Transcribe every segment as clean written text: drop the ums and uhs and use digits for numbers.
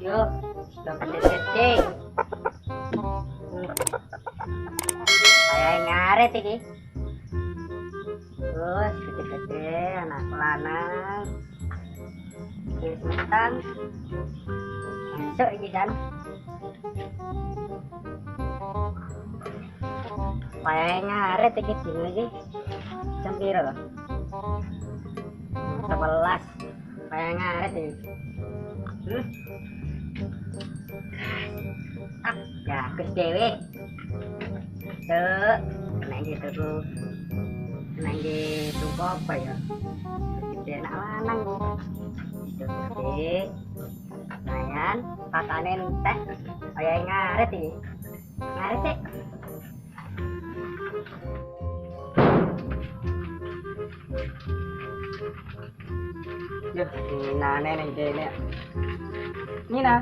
Yuk, sudah gede-gede. Kayak ngaret ini. Terus gede-gede anak lanang. Sementang masuk ini kan. Kayak ngaret ini dulu ini. Jam piro loh? 11. Kayak ngaret ini. Ya dewe tuh kena gitu tuh kena gitu apa ya gede anak lanang itu gede lumayan pakanin teh kayak ngaret ini ngaret sih ya ini nih gini ini nah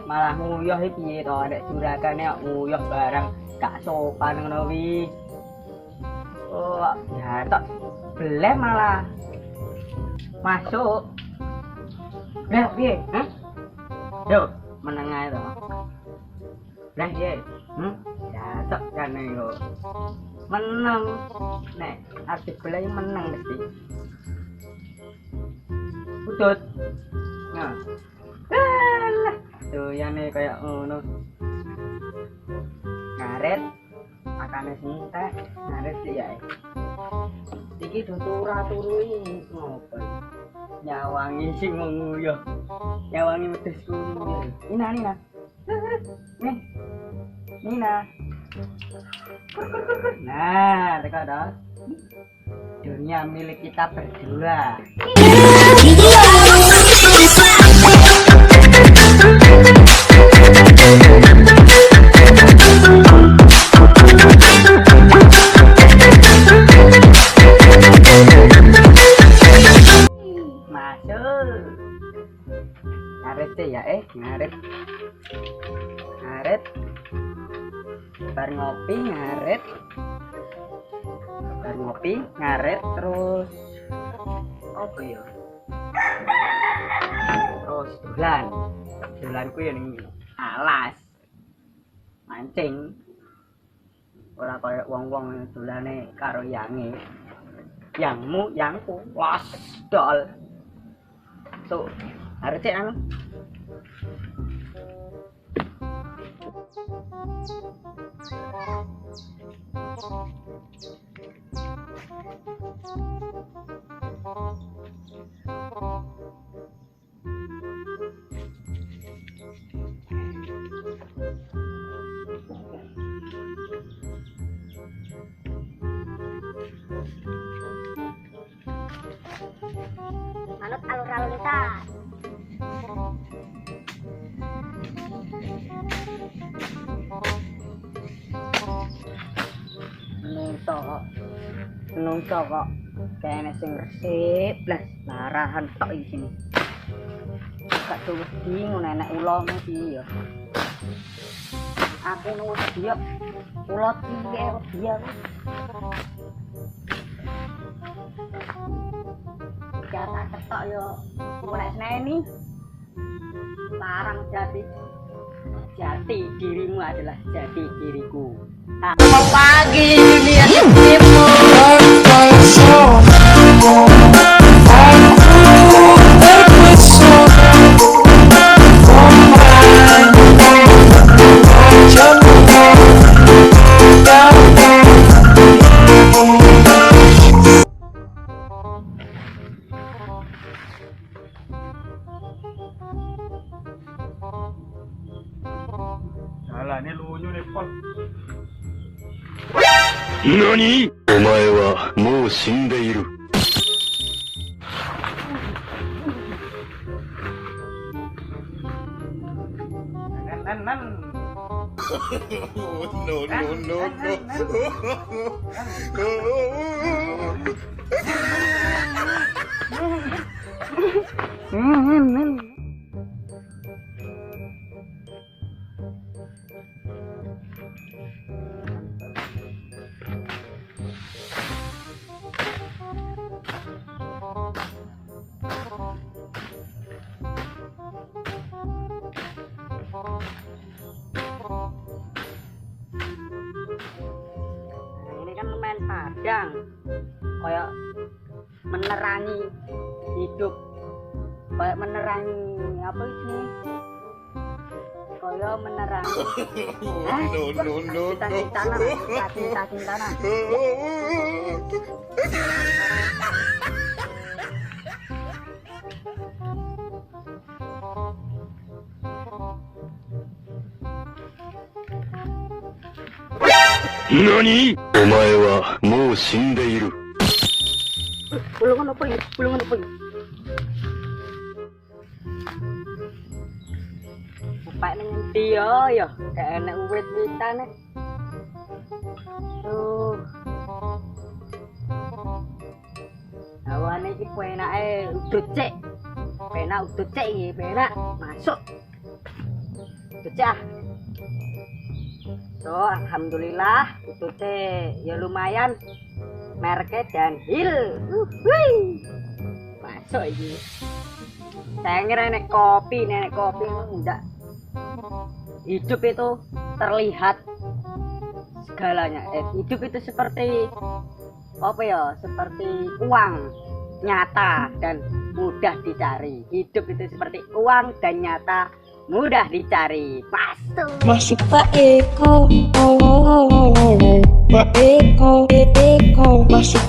malah nguyuh iki piye to nek jurakane kok nguyuh barang gak sopan ngono wi. Oh, ya tok beleh malah masuk. Lah piye? Hah? Yo, meneng ae to. Lah piye? Ya tok jane kok. Meneng. Nek arti beleh meneng mesti. Utut. Nah. Tuh ya nih kayak ngono ngaret makane sintek ngaret sih ya iki tutura turui ngopo nyawangi sing nguyuh nyawangi wedhus kuwi Nina nih Nina nah teka dah dunia milik kita berdua. Ngaret ya ngaret bar ngopi ngaret terus apa ya terus dolan ku ya ning alas mancing ora kaya wong-wong dolane karo yange yangku los dol so arep cek anu manut alur lalu lintas. Menungso kok kene sing resik blas marahan tok iki sini gak tuwes di ngono enek ula iki ya aku nuwes dia ula piye dia jatah ketok yo mulai seneni larang jati dirimu adalah jati diriku. Selamat pagi dunia timur. Salah ini lunyu nih pol. NANI?お前はもう死んでいる。kadang kayak menerangi hidup, kayak menerangi apa sih, kayak menerangi cinta-cinta. NANI?お前はもう死んでいる。 Bulungan apa ini? Bulungan apa ini? Bapak ini dia ya, kayak enak uwit-witan nih. Tuh. Awane iki penake udut cek. Penak udut cek iki, penak masuk. Udut cek. So, alhamdulillah udutnya ya lumayan. Mereknya Dunhill. Masuk ini. Saya ngira nenek kopi enggak. Hidup itu terlihat segalanya. Hidup itu seperti apa ya? Seperti uang nyata dan mudah dicari. Hidup itu seperti uang dan nyata, mudah dicari. Masuk Pak Eko, Pak Eko, masuk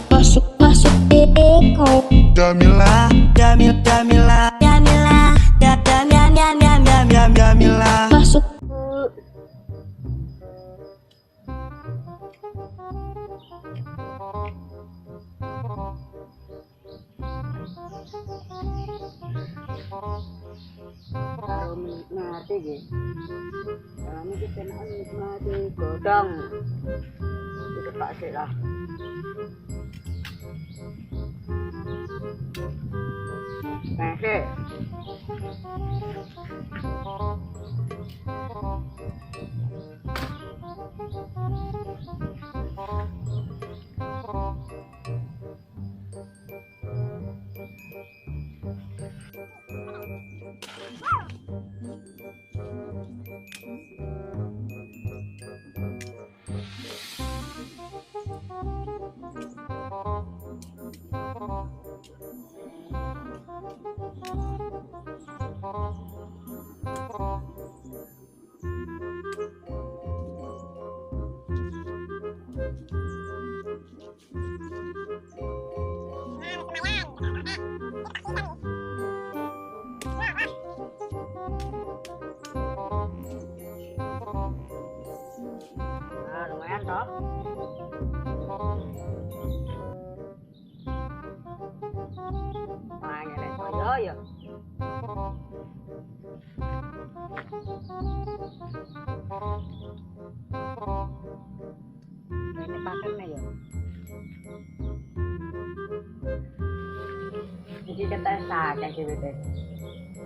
Eko. Jamila, Masuk. Kalau menikmati gitu, kami kita menikmati godong, itu pasti lah. Masih. Nah, lumayan toh. Nah, ngene saya ya. Ini paketnya ya. Jadi kita sakit gitu deh.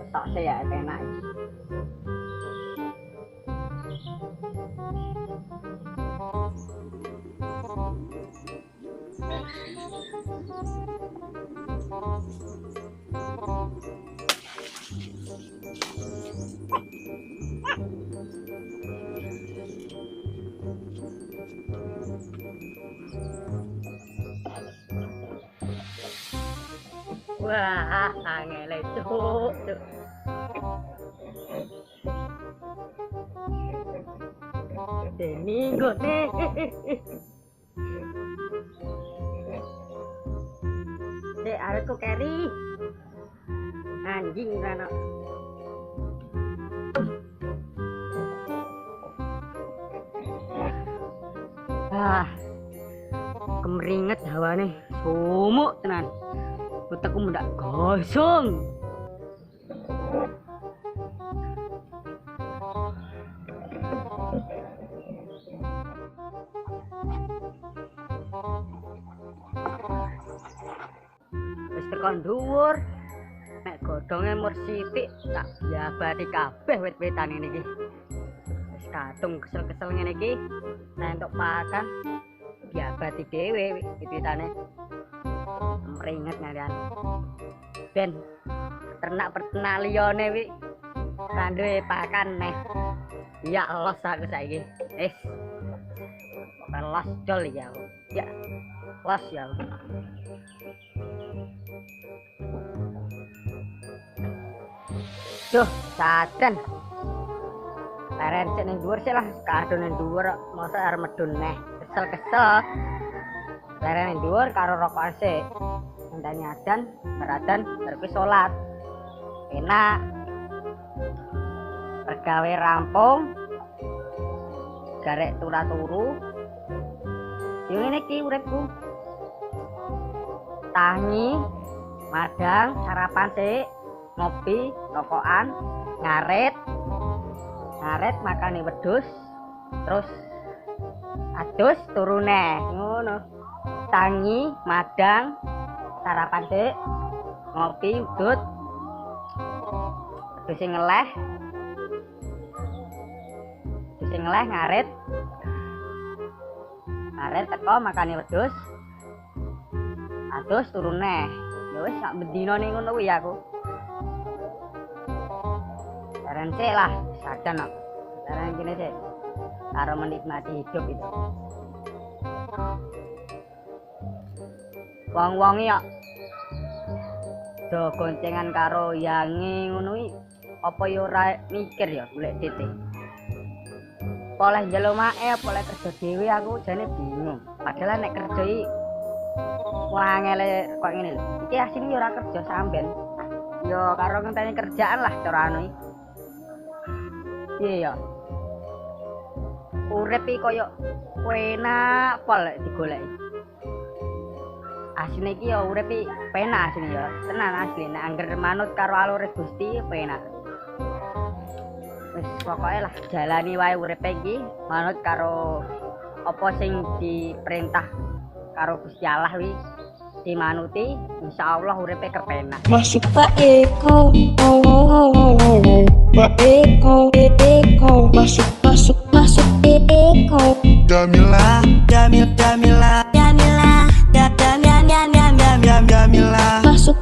Tok saya enak. Wah, angel itu. Ini gue nih. Arek kok carry. Anjing kan. Kemeringet hawane, sumuk tenan. Utekku mendak gosong. Wis tekan dhuwur. Nek godhonge mur sithik tak diabati kabeh wit-witan ini iki. Wis katung kesel-kesel ngene iki. Nek entuk pakan diabati dhewe wit-witane. Meringet ngalian. Ben ternak liyane wi ra duwe pakan neh. Ya Allah aku saiki. Los jol ya. Ya. Los ya. Duh, sadan. Leren cek ning dhuwur sih lah, kadon ning dhuwur mosok arep medun neh. Kesel-kesel. Leren ning dhuwur karo rokokan sik. Ngenteni adzan, beradan terus salat. Enak. Pergawe rampung. Garek turu. Yo ngene iki uripku. Tangi, madang, sarapan sik, ngopi, rokokan, ngaret makane wedhus, terus adus turu neh, ngono. Tangi, madang, sarapan sik, ngopi, udut, wedhus sing ngeleh, ngaret teko makane wedhus, adus turu neh. Ya wis sak bendina ning ngono kuwi aku. Saran sik lah, sadan kok. Saran kene sik. Karo menikmati hidup itu. Wong-wong ya do goncengan karo yange ngono iki apa ya ora mikir ya golek titik. Poleh njaluk mae poleh kerja dhewe aku jane bingung. Padahal nek kerja iki wangele kok ngene lho. Iki asine ya ora kerja sampean. Ya karo ngenteni kerjaan lah cara anu iki. Iya ya. Urip iki koyo penak pol digoleki. Asline iki ya urip iki penak asline ya. Tenan asli nek angger manut karo alure Gusti penak. Wis pokoke lah jalani wae urip iki manut karo apa sing diperintah karo Gusti Allah wi dimanuti, insyaallah uripe kepenak. Masuk Pak Eko. Pak Eko. Masuk Eko. Jamila. Masuk.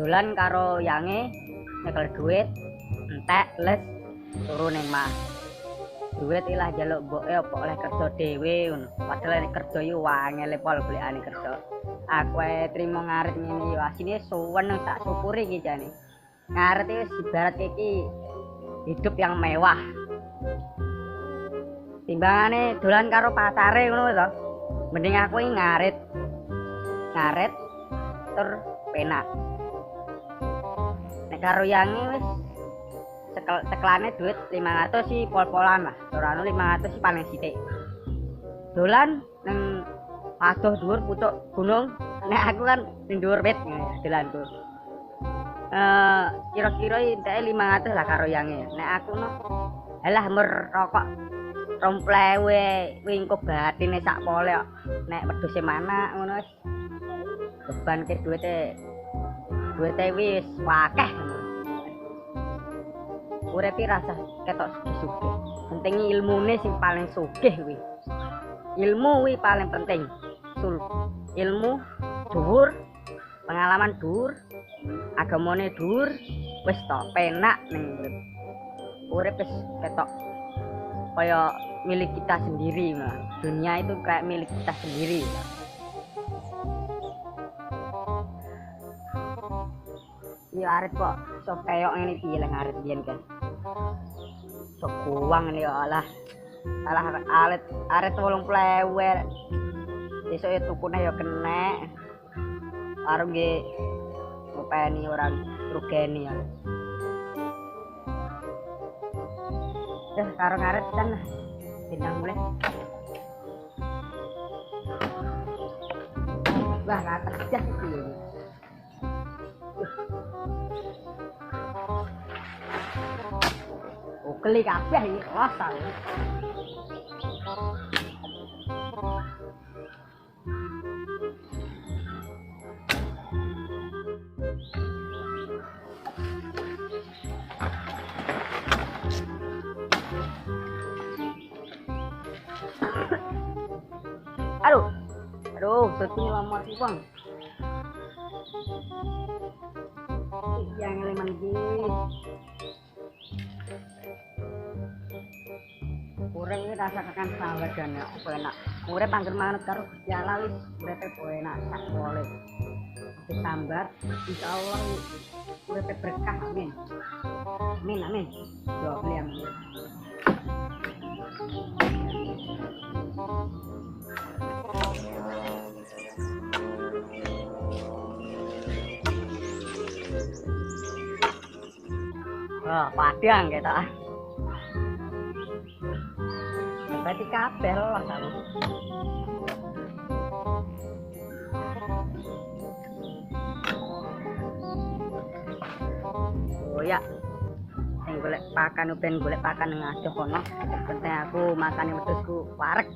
Dolan karo yange nyekel duit entek les turu ning mah. Duit ilah njaluk mboke apa oleh kerja dhewe ngono. Padahal nek kerja yo wangele pol golekane kerja. Aku ae trimo ngarit ngene yo asine suwen tak syukuri iki jane. Ngarit wis ibarat iki hidup yang mewah. Timbangane dolan karo pacare ngono to. Mending aku iki ngarit tur penak. Karo yangi wis ceklane duit 500 sih pol-polan lah. Dorano 500 sih paling sithik. Dolan nang adoh dhuwur pucuk gunung. Nek aku kan ning dhuwur wit dolan tuh. Kira-kira enteke 500 lah karo yangi. Nek aku no alah merokok 20.000 wingko batine sak pole kok. Nek wedhuse mana ngono wis beban ke duite wis wakeh. Uripe rasa ketok sugih. Penting ilmune sing paling sugih kuwi. Ilmu kuwi paling penting. Ilmu dhuwur, pengalaman dhuwur, agamane dhuwur, wis to penak ning urip. Urip wis ketok kaya milik kita sendiri malah. Dunia itu kayak milik kita sendiri. Ya arit kok sok kayok ngene iki lek arit biyen kan. Sok kuwang ngene ya alah. Alah arit 80.000. Esuk ya tukune ya kenek. Karo nggih ngopeni orang rugeni ya. Karo ngarit kan tindang mulai. Wah, rata jas iki. Keli kabeh iki kosong. Aduh. Aduh, sepertinya lama sih, Bang. Yang elemen gini. Kurang ini rasa tekan sangat dan ya, enak. Kurang pangger manut karo Gusti Allah wis urip enak sak boleh. Disambar, insyaallah urip berkah amin. Amin amin. Doa beli amin. Wah, padang kita. Berarti kabel lah kamu. Oh ya. Sing golek pakan ben golek pakan ngadoh kono. Penting aku makane wedhusku wareg.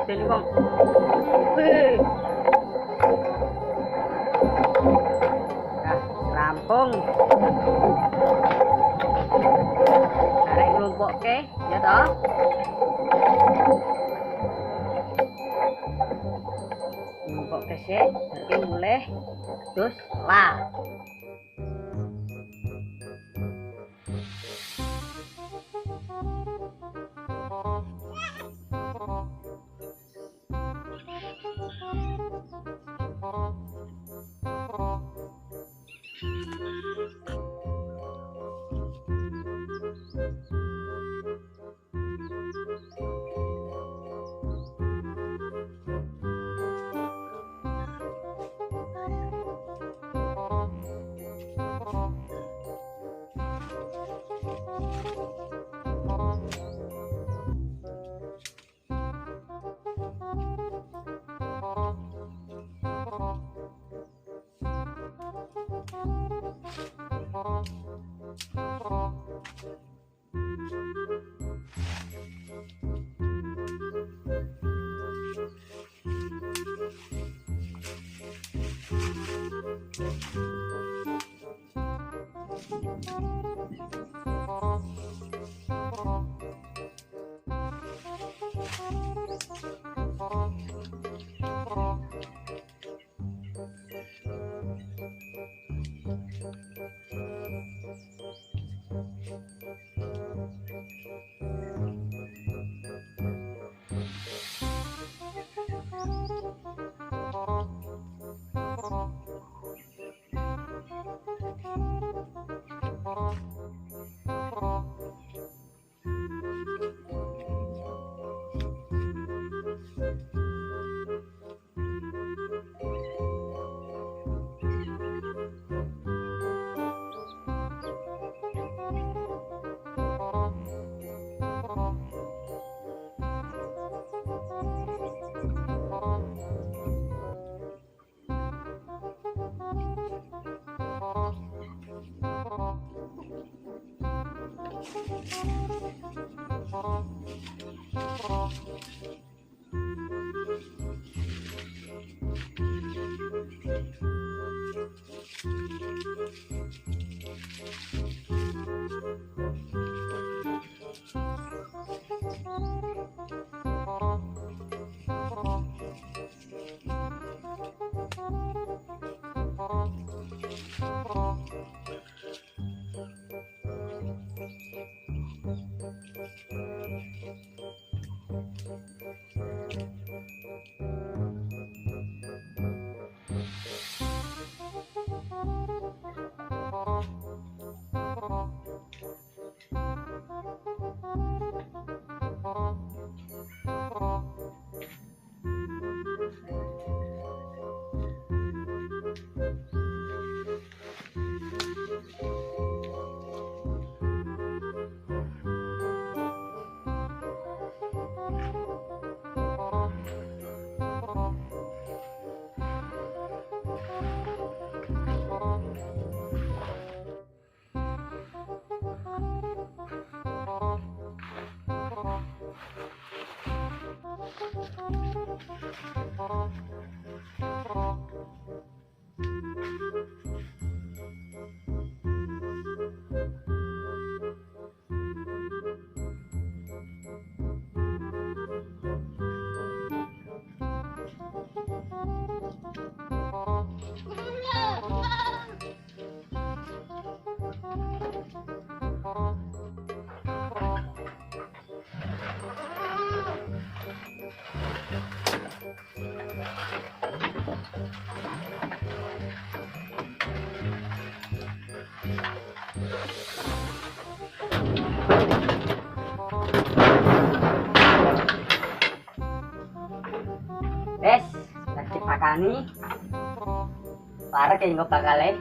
Sini bang. Wih. Nah, rampung. Tarik kelompok ke, ya toh. Kelompok ke sih, berarti mulai terus lah. Wes, lagi pakani. Para kenggo bakale.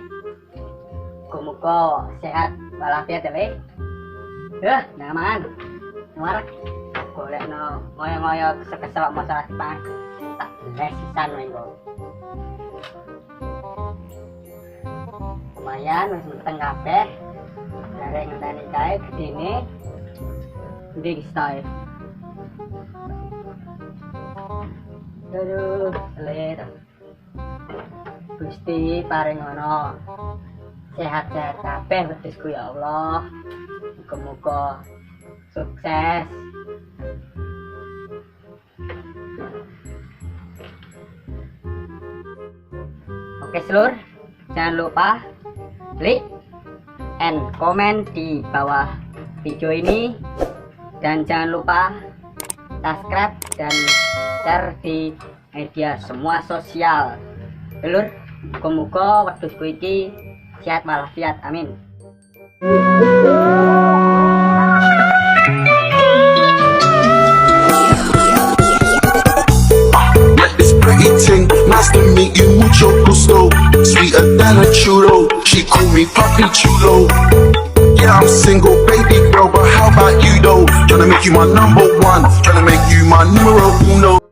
Muga sehat walafiat ya, Le. Nyaman. Warak golekno ngoyo-ngoyo kesel masalah Jepang. Tak les sisan mengko. Lumayan wis meteng kabeh. Dari ngenteni kae gedene. Ndi style. Aduh, selera. Gusti paring ngono. Sehat-sehat kabeh wedhusku ya Allah. Muga-muga sukses. Oke, seluruh, jangan lupa like and comment di bawah video ini, dan jangan lupa subscribe dan share di media semua sosial. Lur, muga-muga wedhusku iki sehat walafiat, amin. This pretty ting, nice to meet you, mucho gusto. Sweeter than a churro, she call me Papi Chulo. Yeah, I'm single, baby girl, but how about you though? Tryna make you my number one, tryna make you my numero uno.